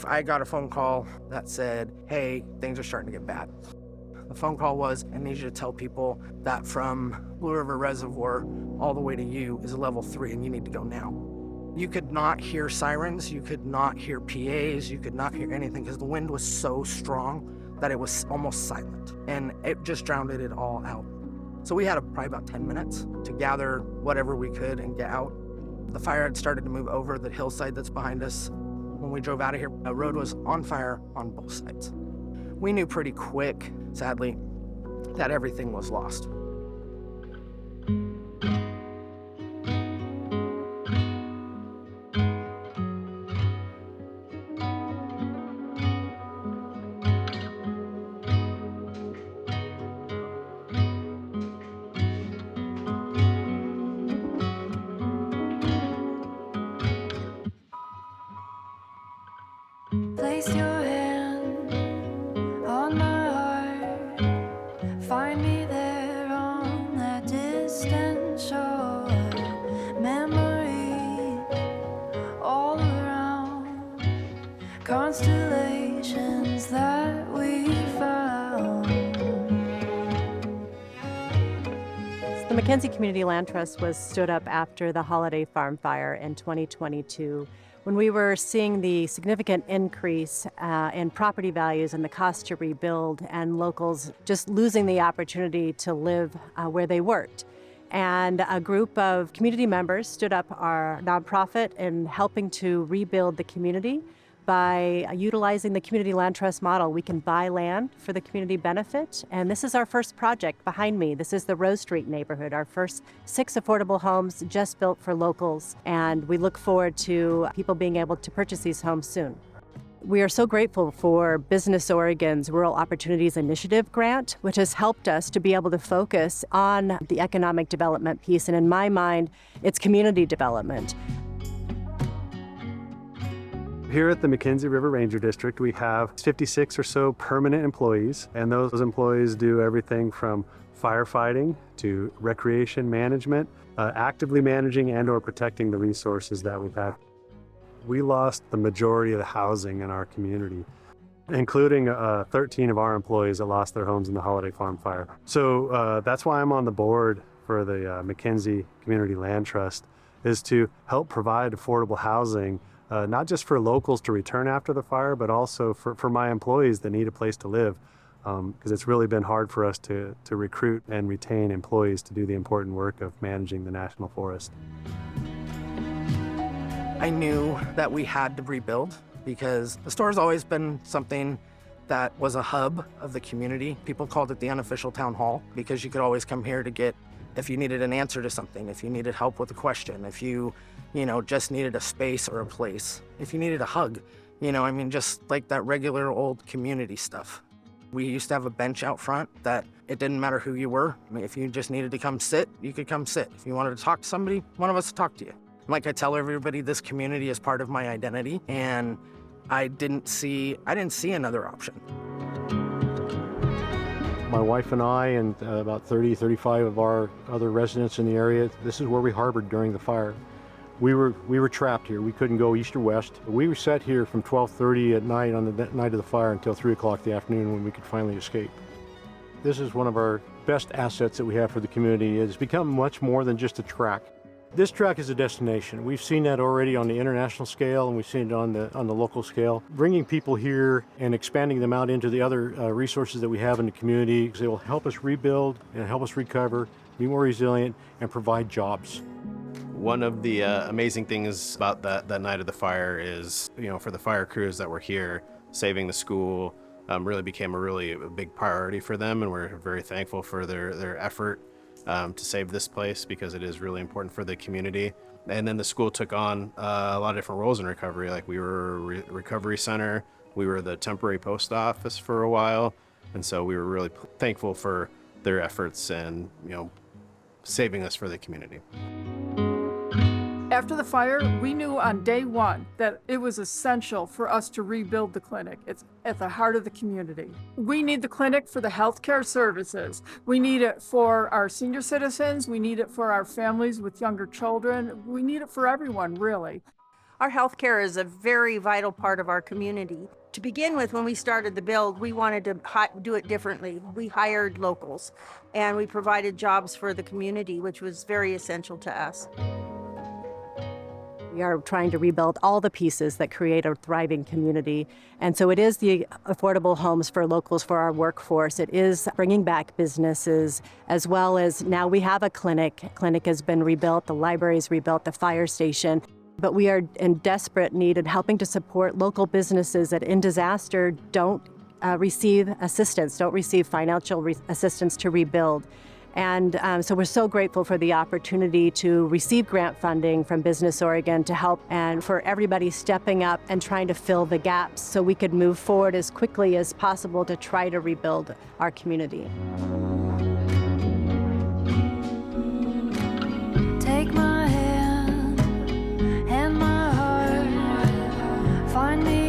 I got a phone call that said, hey, things are starting to get bad. The phone call was, I need you to tell people that from Blue River Reservoir all the way to you is a level 3 and you need to go now. You could not hear sirens, you could not hear PAs, you could not hear anything because the wind was so strong that it was almost silent and it just drowned it all out. So we had probably about 10 minutes to gather whatever we could and get out. The fire had started to move over the hillside that's behind us. When we drove out of here, the road was on fire on both sides. We knew pretty quick, sadly, that everything was lost. Place your hand on my heart. Find me there on that distant shore. Memories all around. Constellations that we found. The McKenzie Community Land Trust was stood up after the Holiday Farm Fire in 2022. When we were seeing the significant increase in property values and the cost to rebuild and locals just losing the opportunity to live where they worked. And a group of community members stood up our nonprofit in helping to rebuild the community by utilizing the Community Land Trust model. We can buy land for the community benefit, and this is our first project behind me. This is the Rose Street neighborhood, our first 6 affordable homes just built for locals, and we look forward to people being able to purchase these homes soon. We are so grateful for Business Oregon's Rural Opportunities Initiative grant, which has helped us to be able to focus on the economic development piece, and in my mind, it's community development. Here at the McKenzie River Ranger District, we have 56 or so permanent employees, and those employees do everything from firefighting to recreation management, actively managing and or protecting the resources that we've had. We lost the majority of the housing in our community, including 13 of our employees that lost their homes in the Holiday Farm Fire. So that's why I'm on the board for the McKenzie Community Land Trust, is to help provide affordable housing, not just for locals to return after the fire, but also for my employees that need a place to live, because it's really been hard for us to recruit and retain employees to do the important work of managing the national forest. I knew that we had to rebuild because the store's always been something that was a hub of the community. People called it the unofficial town hall because you could always come here to get, if you needed an answer to something, if you needed help with a question, if you just needed a space or a place, if you needed a hug, just like that regular old community stuff. We used to have a bench out front that it didn't matter who you were. If you just needed to come sit, you could come sit. If you wanted to talk to somebody, one of us would talk to you. Like I tell everybody, this community is part of my identity, and I didn't see another option. My wife and I and about 35 of our other residents in the area, this is where we harbored during the fire. We were trapped here. We couldn't go east or west. We were set here from 12:30 at night on the night of the fire until 3 o'clock in the afternoon when we could finally escape. This is one of our best assets that we have for the community. It's become much more than just a track. This track is a destination. We've seen that already on the international scale, and we've seen it on the local scale. Bringing people here and expanding them out into the other resources that we have in the community, because they will help us rebuild and help us recover, be more resilient, and provide jobs. One of the amazing things about that night of the fire is, for the fire crews that were here, saving the school really became a big priority for them, and we're very thankful for their effort to save this place because it is really important for the community. And then the school took on a lot of different roles in recovery. Like we were a recovery center, we were the temporary post office for a while, and so we were really thankful for their efforts and saving us for the community. After the fire, we knew on day one that it was essential for us to rebuild the clinic. It's at the heart of the community. We need the clinic for the healthcare services. We need it for our senior citizens. We need it for our families with younger children. We need it for everyone, really. Our healthcare is a very vital part of our community. To begin with, when we started the build, we wanted to do it differently. We hired locals and we provided jobs for the community, which was very essential to us. We are trying to rebuild all the pieces that create a thriving community. And so it is the affordable homes for locals, for our workforce. It is bringing back businesses, as well as now we have a clinic. Clinic has been rebuilt, the library's rebuilt, the fire station. But we are in desperate need of helping to support local businesses that in disaster don't receive assistance, don't receive financial assistance to rebuild. And so we're so grateful for the opportunity to receive grant funding from Business Oregon to help, and for everybody stepping up and trying to fill the gaps so we could move forward as quickly as possible to try to rebuild our community. Take my hand and my heart, find me